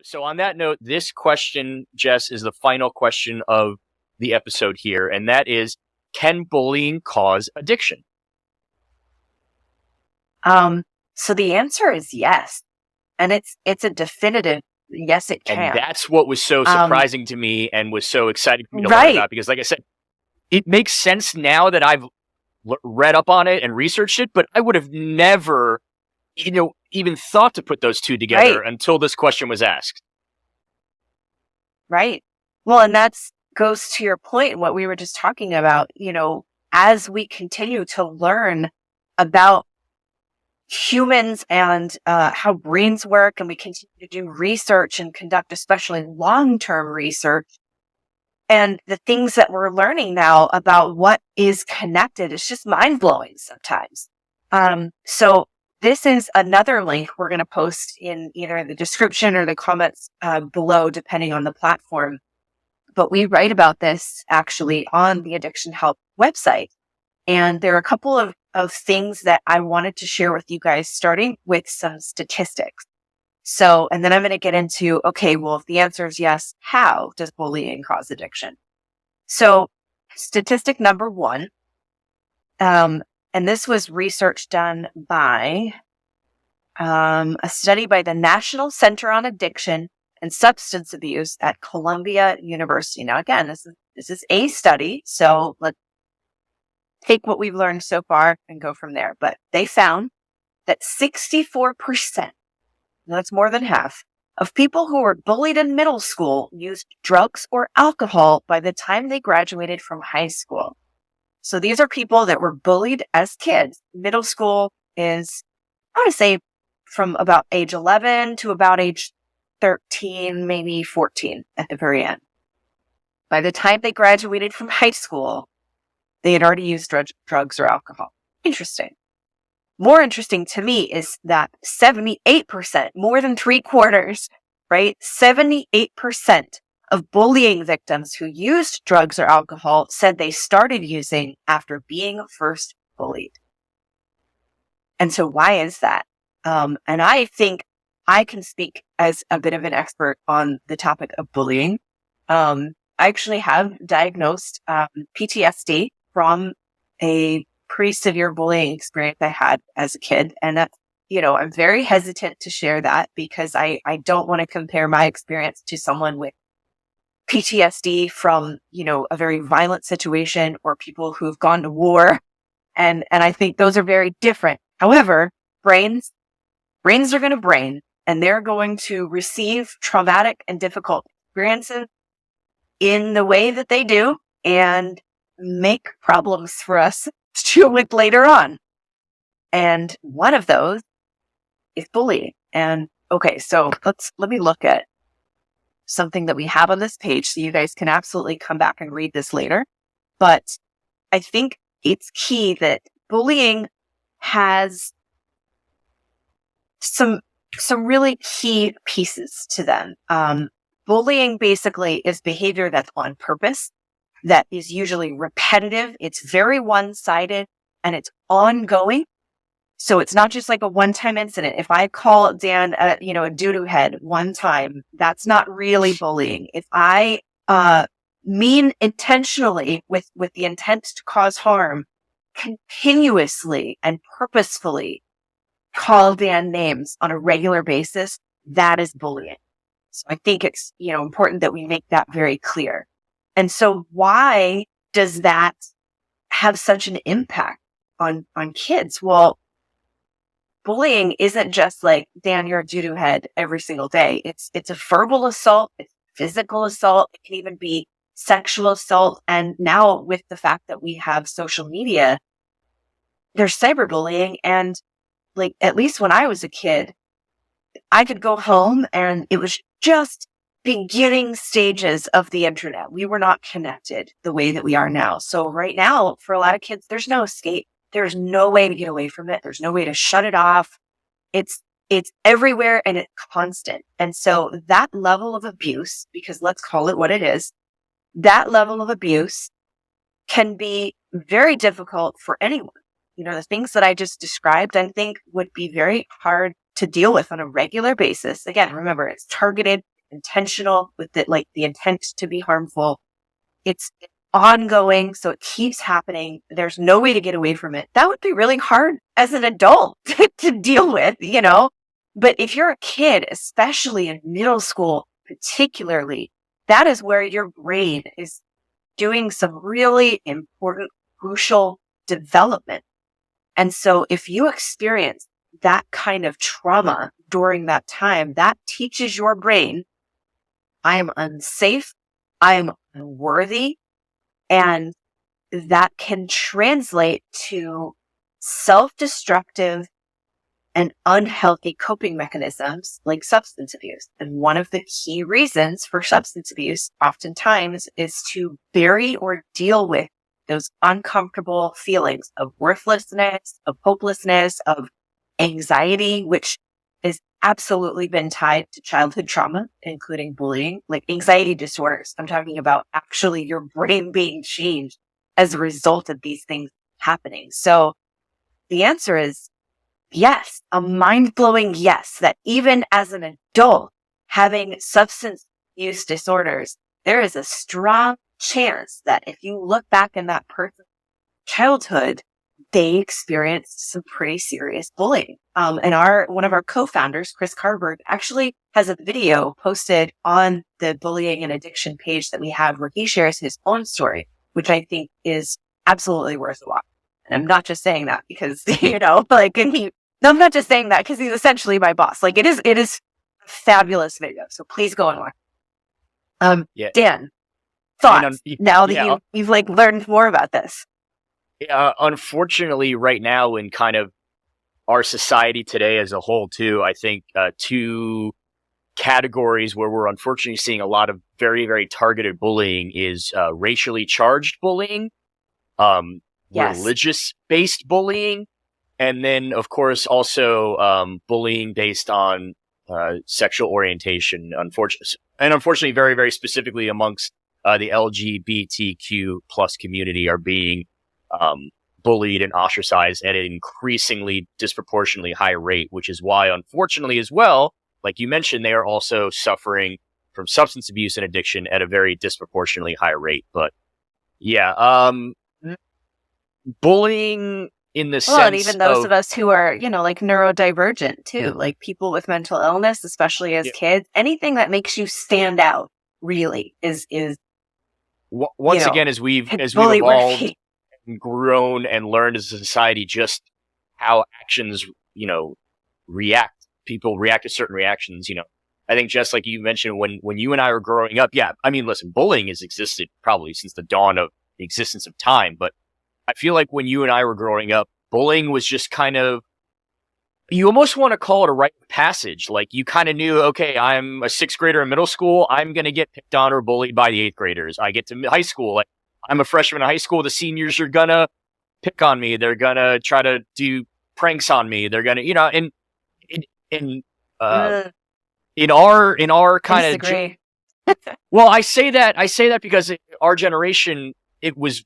So on that note, this question, Jess, is the final question of the episode here, and that is, can bullying cause addiction? So the answer is yes. And it's a definitive yes, it And can. that's what was so Um, surprising to me and was so exciting for me to learn right, about, because like I said, it makes sense now that I've read up on it and researched it, but I would have never, even thought to put those two together right, until this question was asked. right. Well, and that's goes to your point, what we were just talking about, as we continue to learn about humans and how brains work, and we continue to do research and conduct especially long-term research, and the things that we're learning now about what is connected is just mind-blowing sometimes. So this is another link we're going to post in either the description or the comments below, depending on the platform. But we write about this actually on the Addiction Help website. And there are a couple of things that I wanted to share with you guys, starting with some statistics. So, and then I'm going to get into, okay, well, if the answer is yes, how does bullying cause addiction? So statistic number one, and this was research done by a study by the National Center on Addiction and Substance Abuse at Columbia University. Now, again, this is a study, so let's take what we've learned so far and go from there. But they found that 64%, that's more than half, of people who were bullied in middle school used drugs or alcohol by the time they graduated from high school. So these are people that were bullied as kids. Middle school is, I want to say, from about age 11 to about age 13, maybe 14 at the very end. By the time they graduated from high school, they had already used drugs or alcohol. Interesting. More interesting to me is that 78%, more than 3/4, right? 78% of bullying victims who used drugs or alcohol said they started using after being first bullied. And so why is that? And I think I can speak as a bit of an expert on the topic of bullying. I actually have diagnosed PTSD from a pretty severe bullying experience I had as a kid. And that, I'm very hesitant to share that because I don't want to compare my experience to someone with PTSD from, a very violent situation or people who've gone to war. And I think those are very different. However, brains are going to brain, and they're going to receive traumatic and difficult experiences in the way that they do and make problems for us to deal with later on. And one of those is bullying. And okay, so let me look at something that we have on this page so you guys can absolutely come back and read this later. But I think it's key that bullying has some really key pieces to them. Bullying basically is behavior that's on purpose, that is usually repetitive. It's very one-sided and it's ongoing. So it's not just like a one-time incident. If I call Dan a doo-doo head one time, that's not really bullying. If I mean intentionally with the intent to cause harm, continuously and purposefully call Dan names on a regular basis, that is bullying. So I think it's, important that we make that very clear. And so why does that have such an impact on kids? Well, bullying isn't just like, Dan, you're a doo-doo head every single day. It's a verbal assault, it's physical assault, it can even be sexual assault. And now with the fact that we have social media, there's cyberbullying. And like, at least when I was a kid, I could go home and it was just beginning stages of the internet. We were not connected the way that we are now. So right now, for a lot of kids, there's no escape. There's no way to get away from it. There's no way to shut it off. It's everywhere and it's constant. And so that level of abuse, because let's call it what it is, that level of abuse can be very difficult for anyone. The things that I just described, I think would be very hard to deal with on a regular basis. Again, remember, it's targeted, intentional with it, like the intent to be harmful. It's ongoing, so it keeps happening. There's no way to get away from it. That would be really hard as an adult to deal with, you know? But if you're a kid, especially in middle school, particularly, that is where your brain is doing some really important, crucial development. And so if you experience that kind of trauma during that time, that teaches your brain, I am unsafe, I am unworthy, and that can translate to self-destructive and unhealthy coping mechanisms like substance abuse. And one of the key reasons for substance abuse oftentimes is to bury or deal with those uncomfortable feelings of worthlessness, of hopelessness, of anxiety, which has absolutely been tied to childhood trauma, including bullying, like anxiety disorders. I'm talking about actually your brain being changed as a result of these things happening. So the answer is yes, a mind-blowing yes, that even as an adult having substance use disorders, there is a strong chance that if you look back in that person's childhood, they experienced some pretty serious bullying. And one of our co-founders, Chris Carberg, actually has a video posted on the bullying and addiction page that we have where he shares his own story, which I think is absolutely worth a watch. And I'm not just saying that because, I'm not just saying that because he's essentially my boss. Like it is a fabulous video. So please go and watch. Dan, thoughts now that you've like learned more about this. Unfortunately, right now in kind of our society today as a whole, too, I think two categories where we're unfortunately seeing a lot of very, very targeted bullying is racially charged bullying, religious-based bullying, and then, of course, also bullying based on sexual orientation, unfortunately, very, very specifically amongst the LGBTQ plus community are being bullied and ostracized at an increasingly disproportionately high rate, which is why, unfortunately, as well, like you mentioned, they are also suffering from substance abuse and addiction at a very disproportionately high rate. But yeah, bullying in the sense and even those of us who are, like neurodivergent too, like people with mental illness, especially as kids, anything that makes you stand out really is once again, as we've evolved and grown and learned as a society just how actions, people react to certain reactions, I think just like you mentioned when you and I were growing up, listen, bullying has existed probably since the dawn of the existence of time, but I feel like when you and I were growing up, bullying was just kind of, you almost want to call it a rite of passage. Like you kind of knew, okay, I'm a sixth grader in middle school, I'm going to get picked on or bullied by the eighth graders. I get to high school, like I'm a freshman in high school, the seniors are going to pick on me. They're going to try to do pranks on me. They're going to, in our kind of, well, I say that because our generation, it was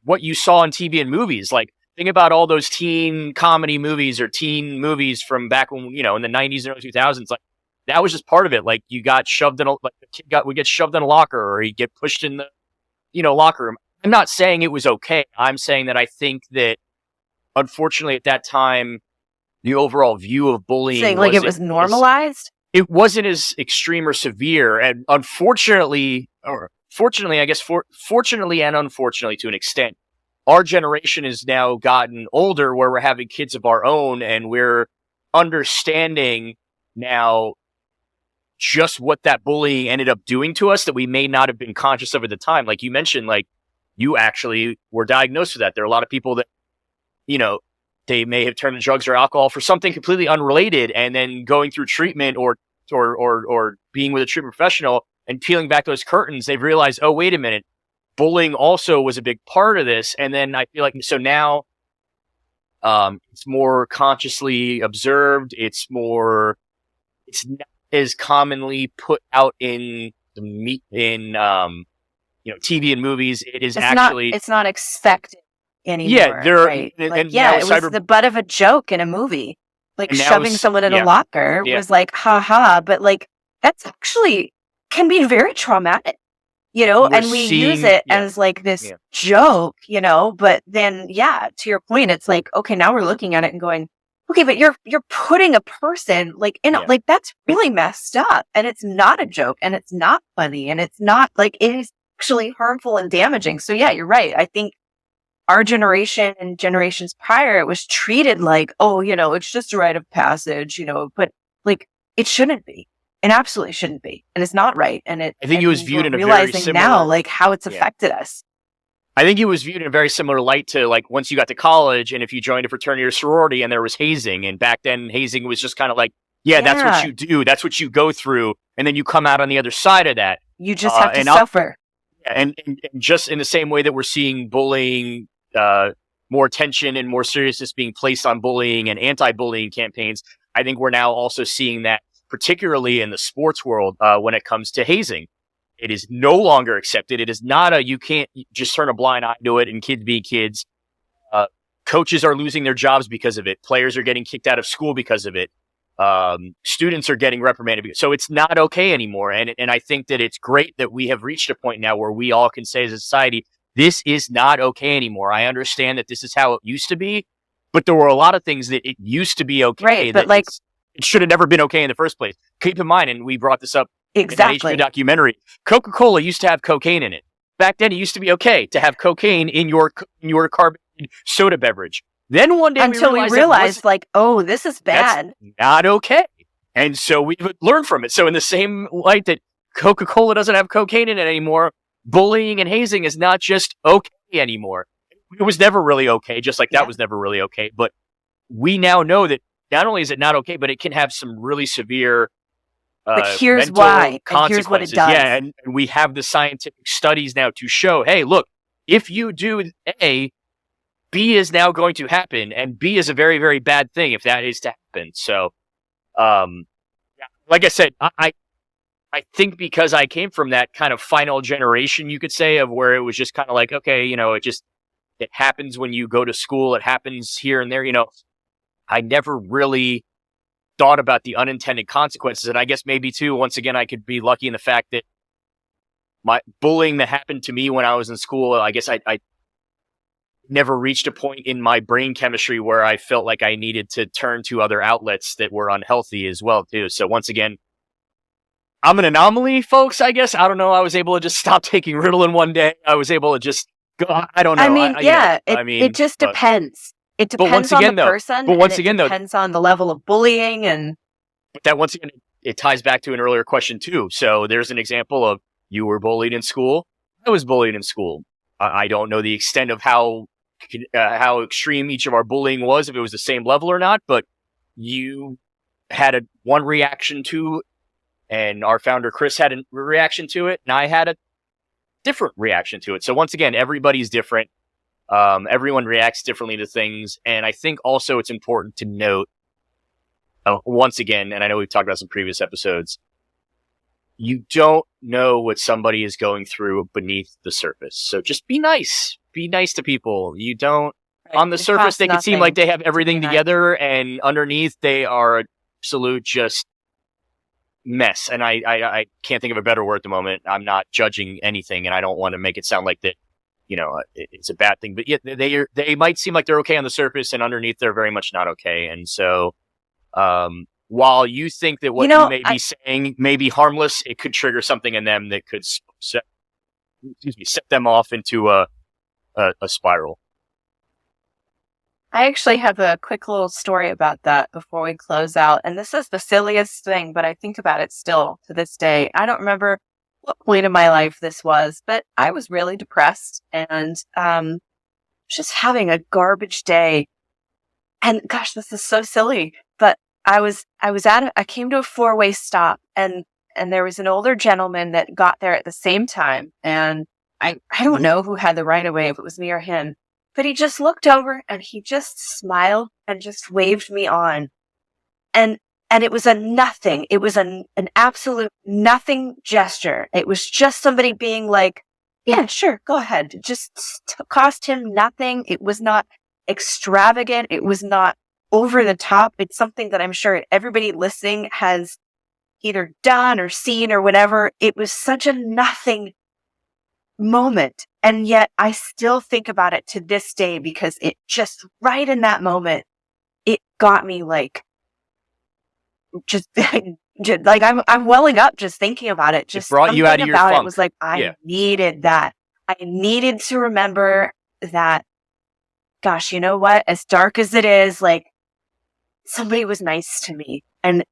what you saw on TV and movies. Like, think about all those teen comedy movies or teen movies from back when, in the 90s and early 2000s. Like, that was just part of it. Like, you got shoved in the kid would get shoved in a locker, or he'd get pushed in the, locker room. I'm not saying it was okay. I'm saying that I think that, unfortunately, at that time, the overall view of bullying it was normalized? It wasn't as extreme or severe. And fortunately and unfortunately to an extent, our generation has now gotten older where we're having kids of our own and we're understanding now just what that bullying ended up doing to us that we may not have been conscious of at the time. Like you mentioned, like you actually were diagnosed with that. There are a lot of people that, they may have turned to drugs or alcohol for something completely unrelated, and then going through treatment or being with a treatment professional and peeling back those curtains, they've realized, oh, wait a minute, bullying also was a big part of this. And then I feel like, so now it's more consciously observed. It's not as commonly put out in TV and movies. It's not expected anymore. Yeah, right? It was the butt of a joke in a movie. Like shoving someone in a locker was like, ha ha. But like that's actually can be very traumatic, and we use it as like this joke, but then, to your point, it's like, okay, now we're looking at it and going, okay, but you're putting a person like like that's really messed up, and it's not a joke, and it's not funny, and it's not like, it is actually harmful and damaging. So yeah, you're right. I think our generation and generations prior, it was treated like, oh, it's just a rite of passage, but like it shouldn't be. It absolutely shouldn't be. And it's not right. And I think it was viewed in a very realizing similar now, like how it's affected us. I think it was viewed in a very similar light to like once you got to college and if you joined a fraternity or sorority and there was hazing. And back then hazing was just kind of like, that's what you do. That's what you go through. And then you come out on the other side of that. You just have to suffer. And just in the same way that we're seeing bullying, more attention and more seriousness being placed on bullying and anti-bullying campaigns, I think we're now also seeing that particularly in the sports world when it comes to hazing. It is no longer accepted. It is not you can't just turn a blind eye to it and kids be kids. Coaches are losing their jobs because of it. Players are getting kicked out of school because of it. Students are getting reprimanded. So it's not okay anymore. And I think that it's great that we have reached a point now where we all can say as a society, this is not okay anymore. I understand that this is how it used to be, but there were a lot of things that it used to be okay. Right, but like, it should have never been okay in the first place. Keep in mind, and we brought this up exactly in that HBO documentary, Coca-Cola used to have cocaine in it. Back then, it used to be okay to have cocaine in your carbonated soda beverage. Then one day, until we realized like, oh, this is bad. That's not okay. And so we've learned from it. So in the same light that Coca-Cola doesn't have cocaine in it anymore, bullying and hazing is not just okay anymore. It was never really okay, just like that was never really okay. But we now know that not only is it not okay, but it can have some really severe but here's why, and here's what it does. Yeah, and we have the scientific studies now to show, hey, look, if you do A, B is now going to happen, and B is a very, very bad thing if that is to happen. So, like I said, I think because I came from that kind of final generation, you could say, of where it was just kind of like, okay, it happens when you go to school, it happens here and there, I never really thought about the unintended consequences. And I guess maybe too, once again, I could be lucky in the fact that my bullying that happened to me when I was in school, I guess I never reached a point in my brain chemistry where I felt like I needed to turn to other outlets that were unhealthy as well too. So once again, I'm an anomaly, folks, I guess. I don't know. I was able to just stop taking Ritalin one day. I was able to just go, I don't know. It just depends. It depends on the person. But once again, it depends on the level of bullying. But that once again, it ties back to an earlier question too. So there's an example of you were bullied in school. I was bullied in school. I don't know the extent of how extreme each of our bullying was, if it was the same level or not, but you had one reaction to, and our founder Chris had a reaction to it, and I had a different reaction to it. So once again, everybody's different. Everyone reacts differently to things. And I think also it's important to note, once again, and I know we've talked about some previous episodes, you don't know what somebody is going through beneath the surface. So just be nice. Be nice to people. You don't, on the surface, they can seem like they have everything together, and underneath they are absolute just mess. And I can't think of a better word at the moment. I'm not judging anything, and I don't want to make it sound like that, it's a bad thing, but yet they might seem like they're okay on the surface, and underneath they're very much not okay. And so, while you think that what you may be saying may be harmless, it could trigger something in them that could set them off into a spiral. I actually have a quick little story about that before we close out. And this is the silliest thing, but I think about it still to this day. I don't remember what point in my life this was, but I was really depressed and just having a garbage day. And gosh, this is so silly, but I came to a 4-way stop, and there was an older gentleman that got there at the same time. And I don't know who had the right of way, if it was me or him, but he just looked over and he just smiled and just waved me on. And it was a nothing. It was an absolute nothing gesture. It was just somebody being like, yeah, sure, go ahead. It just cost him nothing. It was not extravagant. It was not over the top. It's something that I'm sure everybody listening has either done or seen or whatever. It was such a nothing moment. And yet I still think about it to this day because it just right in that moment, it got me like, just, like I'm welling up just thinking about it. Just brought you out of your about funk. it was like, I needed that. I needed to remember that, gosh, you know what? As dark as it is, like somebody was nice to me. And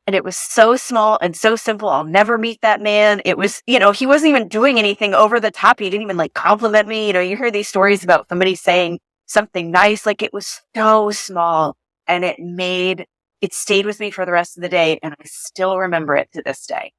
it was so small and so simple. I'll never meet that man. It was, he wasn't even doing anything over the top. He didn't even like compliment me. You hear these stories about somebody saying something nice. Like it was so small and it stayed with me for the rest of the day. And I still remember it to this day.